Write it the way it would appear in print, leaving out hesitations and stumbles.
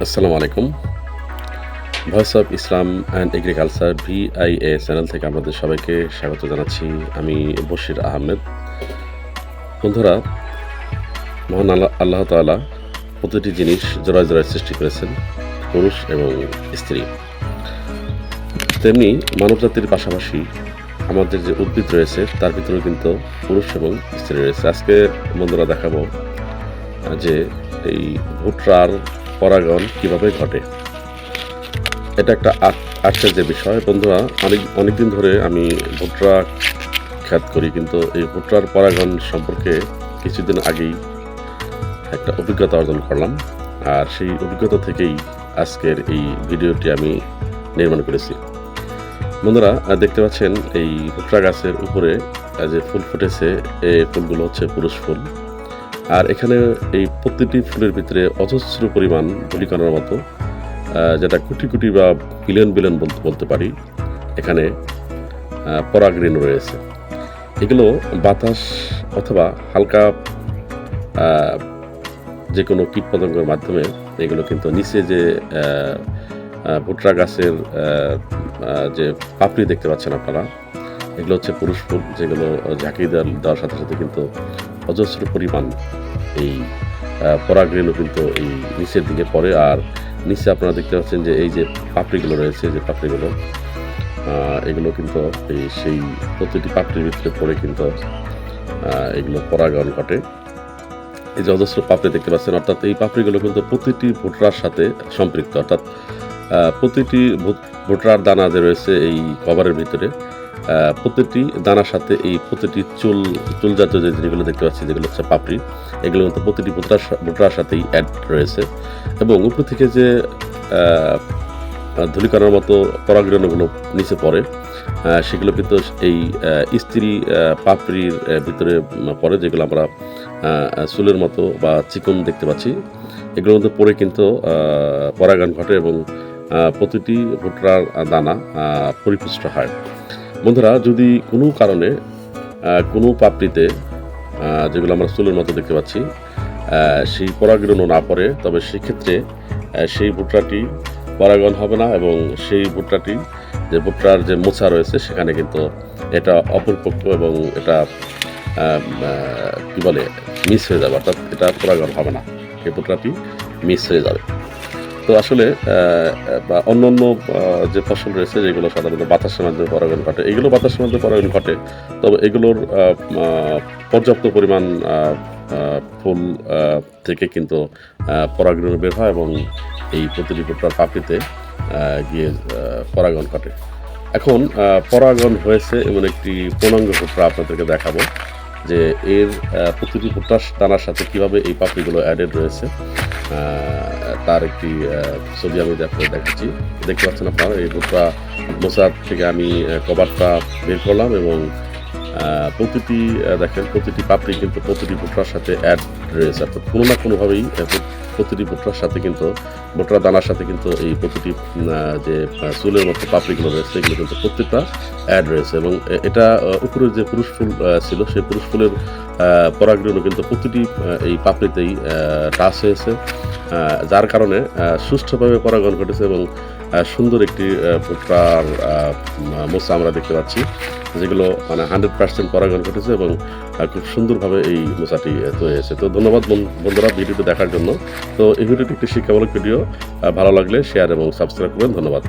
আসসালামু আলাইকুম। Voice of Islam and agriculture VIA channel থেকে আপনাদের সবাইকে স্বাগত জানাচ্ছি। আমি বশির আহমেদ। বন্ধুরা, মহান আল্লাহ তাআলা প্রতিটি জিনিস জোড়ায় জোড়ায় সৃষ্টি করেছেন, পুরুষ এবং স্ত্রী। তেমনি মানবজাতির পাশাপাশি আমাদের যে উদ্ভিদ রয়েছে তার ভিতরেও কিন্তু পুরুষ এবং স্ত্রী রয়েছে। আজকে বন্ধুরা দেখাবো যে এই ভুট্টার পরাগন কিভাবে ঘটে। এটা একটা আশ্চর্যের বিষয়। বন্ধুরা, অনেকদিন ধরে আমি ভুট্টা খেত করি, কিন্তু এই ভুট্টার পরাগন সম্পর্কে কিছুদিন আগেই একটা অভিজ্ঞতা অর্জন করলাম। আর সেই অভিজ্ঞতা থেকেই আজকের এই ভিডিওটি আমি নির্মাণ করেছি। বন্ধুরা, দেখতে পাচ্ছেন এই ভুট্টা গাছের উপরে যে ফুল ফুটেছে, এই ফুলগুলো হচ্ছে পুরুষ ফুল। আর এখানে এই প্রতিটি ফুলের ভিতরে অজস্র পরিমাণ ধূলিকণার মতো, যেটা কোটি কোটি বা বিলিয়ন বিলিয়ন বলতে পারি, এখানে পরাগরেণু রয়েছে। এগুলো বাতাস অথবা হালকা যে কোনো কীটপতঙ্গের মাধ্যমে এগুলো কিন্তু নিচে যে ভুট্টা গাছের যে পাপড়ি দেখতে পাচ্ছেন আপনারা, এগুলো হচ্ছে পুরুষ ফুল, যেগুলো ঝাঁকিয়ে দেওয়ার সাথে সাথে কিন্তু অজস্র পরিমাণ এই পরাগরেণু কিন্তু এই নিচের দিকে পড়ে। আর নিচে আপনারা দেখতে পাচ্ছেন যে এই যে পাপড়িগুলো রয়েছে, যে পাপড়িগুলো, এগুলো কিন্তু এই সেই প্রতিটি পাপড়ির ভিতরে পড়ে কিন্তু এগুলো পরাগন ঘটে। এই যে অজস্র পাপড়ি দেখতে পাচ্ছেন, অর্থাৎ এই পাপড়িগুলো কিন্তু প্রতিটি ভুট্টার সাথে সম্পৃক্ত। অর্থাৎ প্রতিটি ভুট্টার দানা যে রয়েছে এই কভারের ভিতরে, প্রতিটি দানার সাথে এই প্রতিটি চুল জাতীয় যে জিনিসগুলো দেখতে পাচ্ছি, যেগুলো হচ্ছে পাপড়ি, এগুলো কিন্তু প্রতিটি ভুট্টার সাথেই অ্যাড রয়েছে। এবং উপর থেকে যে ধূলিকণার মতো পরাগরেণুগুলো নিচে পড়ে, সেগুলো কিন্তু এই স্ত্রী পাপড়ির ভিতরে পড়ে, যেগুলো আমরা চুলের মতো বা চিকন দেখতে পাচ্ছি। এগুলোর মধ্যে পড়ে কিন্তু পরাগায়ন ঘটে এবং প্রতিটি ভুট্টার দানা পরিপুষ্ট হয়। বন্ধুরা, যদি কোনো কারণে কোনো পাপড়িতে, যেগুলো আমরা চুলের মতো দেখতে পাচ্ছি, সেই পরাগরেণু না পড়ে, তবে সেক্ষেত্রে সেই ভুট্টাটি পরাগন হবে না এবং সেই ভুট্টাটি, যে ভুট্টার যে মোচা রয়েছে, সেখানে কিন্তু এটা অপরিপক্ক এবং এটা কী বলে মিস হয়ে যাবে, অর্থাৎ এটা পরাগন হবে না, এই ভুট্টাটি মিস হয়ে যাবে। তো আসলে অন্য অন্য যে ফসল রয়েছে, যেগুলো সাধারণত বাতাসের মাধ্যমে পরাগন ঘটে, এগুলো বাতাসের মাধ্যমে পরাগন ঘটে, তবে এগুলোর পর্যাপ্ত পরিমাণ ফুল থেকে কিন্তু পরাগরেণু বের হয় এবং এই প্রতিটি ভুট্টার পাপড়িতে গিয়ে পরাগন ঘটে। এখন পরাগন হয়েছে এমন একটি পূর্ণাঙ্গ ভুট্টা আপনাদেরকে দেখাবো, যে এর প্রতিটি ভুট্টার দানার সাথে কীভাবে এই পাপড়িগুলো অ্যাডেড রয়েছে, তার একটি ছবি আমি দেখাচ্ছি। দেখতে পাচ্ছেন আপনারা, এই ভুট্টা মোচার থেকে আমি কভারটা বের করলাম এবং প্রতিটি দেখেন, প্রতিটি পাপড়ি কিন্তু প্রতিটি ভুট্টার সাথে অ্যাড রয়েছে, অর্থাৎ কোনো না কোনোভাবেই প্রতিটি ভুট্টার সাথে কিন্তু, ভুট্টার দানার সাথে কিন্তু এই প্রতিটি যে চুলের মতো পাপড়িগুলো রয়েছে, এগুলো কিন্তু প্রত্যেকটা অ্যাড রয়েছে। এবং এটা উপরের যে পুরুষ ফুল ছিল, সেই পুরুষ ফুলের পরাগরেণু কিন্তু প্রতিটি এই পাপড়িতেই টাচ হয়েছে, যার কারণে সুষ্ঠুভাবে পরাগন ঘটেছে এবং সুন্দর একটি ভুট্টার মোচা আমরা দেখতে পাচ্ছি, যেগুলো মানে 100% পরাগন ঘটেছে এবং খুব সুন্দরভাবে এই মোচাটি তৈরি হয়েছে। তো ধন্যবাদ বন্ধুরা ভিডিওটি দেখার জন্য। তো এই ভিডিওটি একটি শিক্ষামূলক ভিডিও, ভালো লাগলে শেয়ার এবং সাবস্ক্রাইব করবেন। ধন্যবাদ।